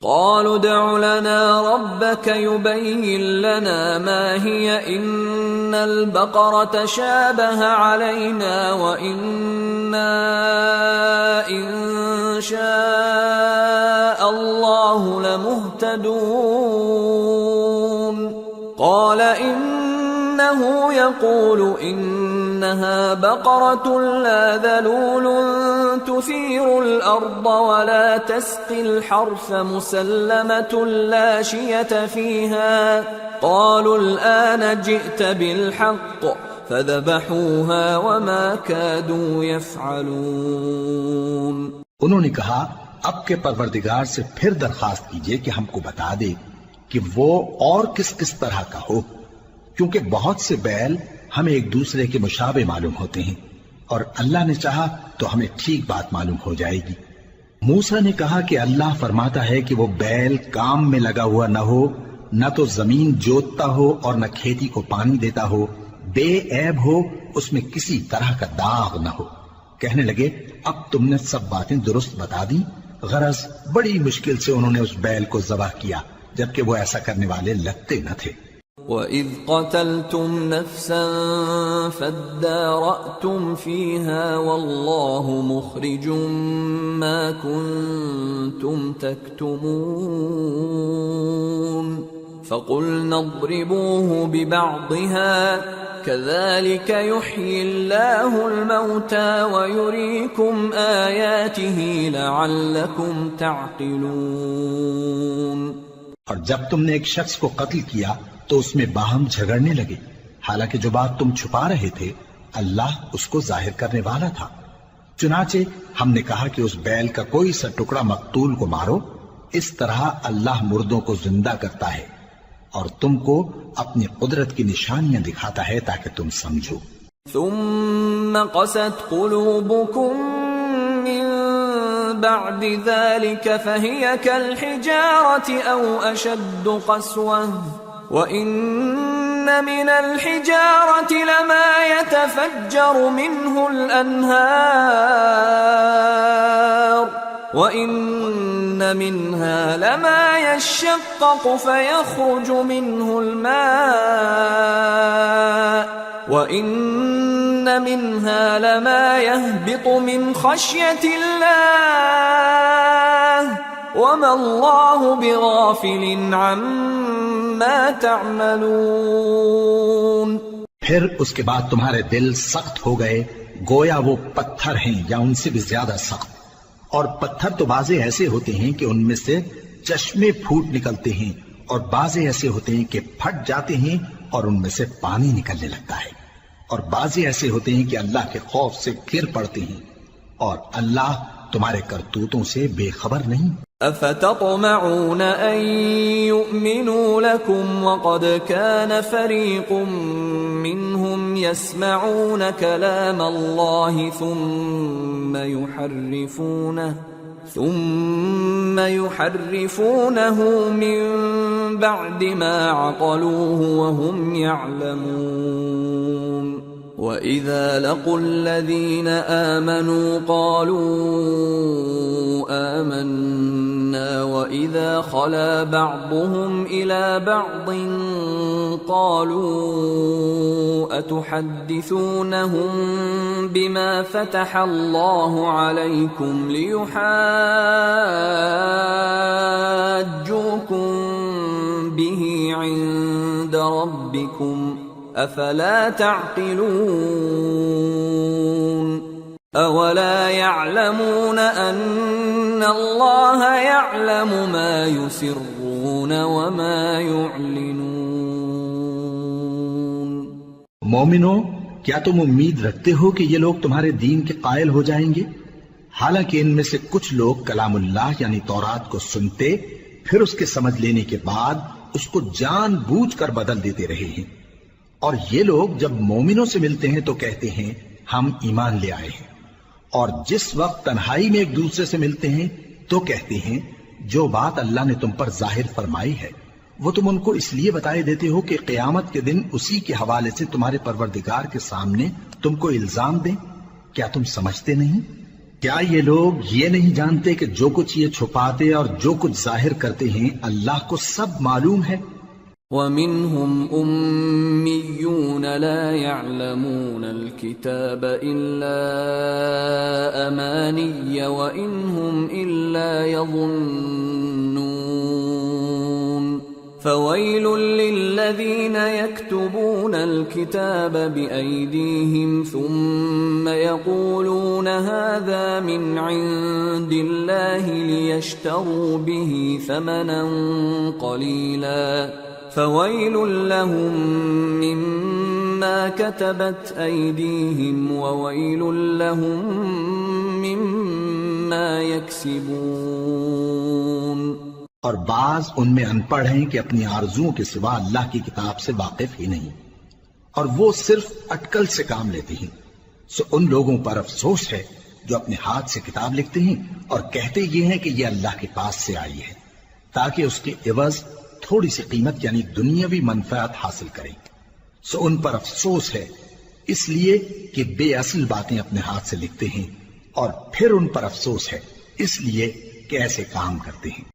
قالوا ادع لنا ربك يبين لنا ما هي إن البقرة شابه علينا وإنا إن شاء الله لمهتدون قال إنه يقول إنها بقرة لا ذلول تثير الأرض ولا تسقي الحرث مسلمة لا شية فيها قالوا الآن جئت بالحق فذبحوها وما كادوا يفعلون. انہوں نے کہا اب کے پروردگار سے پھر درخواست کیجئے کہ ہم کو بتا دے کہ وہ اور کس طرح کا ہو، کیونکہ بہت سے بیل ہمیں ایک دوسرے کے مشابہ معلوم ہوتے ہیں، اور اللہ نے چاہا تو ہمیں ٹھیک بات معلوم ہو جائے گی. موسیٰ نے کہا کہ اللہ فرماتا ہے کہ وہ بیل کام میں لگا ہوا نہ ہو، نہ تو زمین جوتتا ہو اور نہ کھیتی کو پانی دیتا ہو، بے عیب ہو، اس میں کسی طرح کا داغ نہ ہو. کہنے لگے اب تم نے سب باتیں درست بتا دی. غرض بڑی مشکل سے انہوں نے اس بیل کو ذبح کیا، جبکہ وہ ایسا کرنے والے لگتے نہ تھے. وَإِذْ قَتَلْتُمْ نَفْسًا فَادَّارَأْتُمْ فِيهَا وَاللَّهُ مُخْرِجٌ مَا كُنْتُمْ تَكْتُمُونَ فَقُلْنَا اضْرِبُوهُ بِبَعْضِهَا كَذَلِكَ يُحْيِي اللَّهُ الْمَوْتَى وَيُرِيكُمْ آيَاتِهِ لَعَلَّكُمْ تَعْقِلُونَ. اور جب تم نے ایک شخص کو قتل کیا تو اس میں باہم جھگڑنے لگے، حالانکہ جو بات تم چھپا رہے تھے اللہ اس کو ظاہر کرنے والا تھا. چنانچہ ہم نے کہا کہ اس بیل کا کوئی سا ٹکڑا مقتول کو مارو، اس طرح اللہ مردوں کو زندہ کرتا ہے اور تم کو اپنی قدرت کی نشانیاں دکھاتا ہے تاکہ تم سمجھو. ثم قست قلوبكم من بعد ذلك فهي كالحجارة أو أشد قسوة وإن من الحجارة لما يتفجر منه الأنهار وإن منها لما يشقق فيخرج منه الماء وَإِنَّ مِنْهَا لَمَا يَهْبِطُ مِنْ خَشْيَةِ اللَّهِ وَمَا اللَّهُ بِغَافِلٍ عَمَّا تَعْمَلُونَ. پھر اس کے بعد تمہارے دل سخت ہو گئے گویا وہ پتھر ہیں یا ان سے بھی زیادہ سخت. اور پتھر تو بعضے ایسے ہوتے ہیں کہ ان میں سے چشمے پھوٹ نکلتے ہیں اور بعضے ایسے ہوتے ہیں کہ پھٹ جاتے ہیں اور ان میں سے پانی نکلنے لگتا ہے، اور بعضے ایسے ہوتے ہیں کہ اللہ کے خوف سے گر پڑتے ہیں، اور اللہ تمہارے کرتوتوں سے بے خبر نہیں. افتطمعون ان يؤمنوا لكم وقد كان فريق منهم يسمعون كلام الله ثم يحرفونه من بعد ما عقلوه وهم يعلمون. وَإِذَا لَقُوا الَّذِينَ آمَنُوا قَالُوا آمَنَّا وَإِذَا خَلَا بَعْضُهُمْ إِلَى بَعْضٍ قَالُوا أَتُحَدِّثُونَهُم بِمَا فَتَحَ اللَّهُ عَلَيْكُمْ لِيُحَاجُّوكُم بِهِ عِندَ رَبِّكُمْ افلا تعقلون. اولا يعلمون ان الله يعلم ما يسرون وما يعلنون. مومنو، کیا تم امید رکھتے ہو کہ یہ لوگ تمہارے دین کے قائل ہو جائیں گے؟ حالانکہ ان میں سے کچھ لوگ کلام اللہ یعنی تورات کو سنتے پھر اس کے سمجھ لینے کے بعد اس کو جان بوجھ کر بدل دیتے رہے ہیں. اور یہ لوگ جب مومنوں سے ملتے ہیں تو کہتے ہیں ہم ایمان لے آئے ہیں، اور جس وقت تنہائی میں ایک دوسرے سے ملتے ہیں تو کہتے ہیں جو بات اللہ نے تم پر ظاہر فرمائی ہے وہ تم ان کو اس لیے بتائے دیتے ہو کہ قیامت کے دن اسی کے حوالے سے تمہارے پروردگار کے سامنے تم کو الزام دیں. کیا تم سمجھتے نہیں؟ کیا یہ لوگ یہ نہیں جانتے کہ جو کچھ یہ چھپاتے اور جو کچھ ظاہر کرتے ہیں اللہ کو سب معلوم ہے؟ وَمِنْهُمْ أُمِّيُّونَ لَا يَعْلَمُونَ الْكِتَابَ إِلَّا أَمَانِيَّ وَإِنْ هُمْ إِلَّا يَظُنُّونَ فَوَيْلٌ لِّلَّذِينَ يَكْتُبُونَ الْكِتَابَ بِأَيْدِيهِمْ ثُمَّ يَقُولُونَ هَذَا مِنْ عِندِ اللَّهِ لِيَشْتَرُوا بِهِ ثَمَنًا قَلِيلًا فَوَيْلٌ لَّهُم مِّمَّا كَتَبَتْ أَيْدِيهِمْ وَوَيْلٌ لَّهُم مِّمَّا يَكْسِبُونَ۔ اور بعض ان میں ان پڑھ ہیں کہ اپنی آرزوؤں کے سوا اللہ کی کتاب سے واقف ہی نہیں، اور وہ صرف اٹکل سے کام لیتے ہیں۔ سو ان لوگوں پر افسوس ہے جو اپنے ہاتھ سے کتاب لکھتے ہیں اور کہتے یہ ہیں کہ یہ اللہ کے پاس سے آئی ہے، تاکہ اس کے عوض تھوڑی سی قیمت یعنی دنیاوی منفعت حاصل کریں۔ سو ان پر افسوس ہے اس لیے کہ بے اصل باتیں اپنے ہاتھ سے لکھتے ہیں، اور پھر ان پر افسوس ہے اس لیے کہ ایسے کام کرتے ہیں۔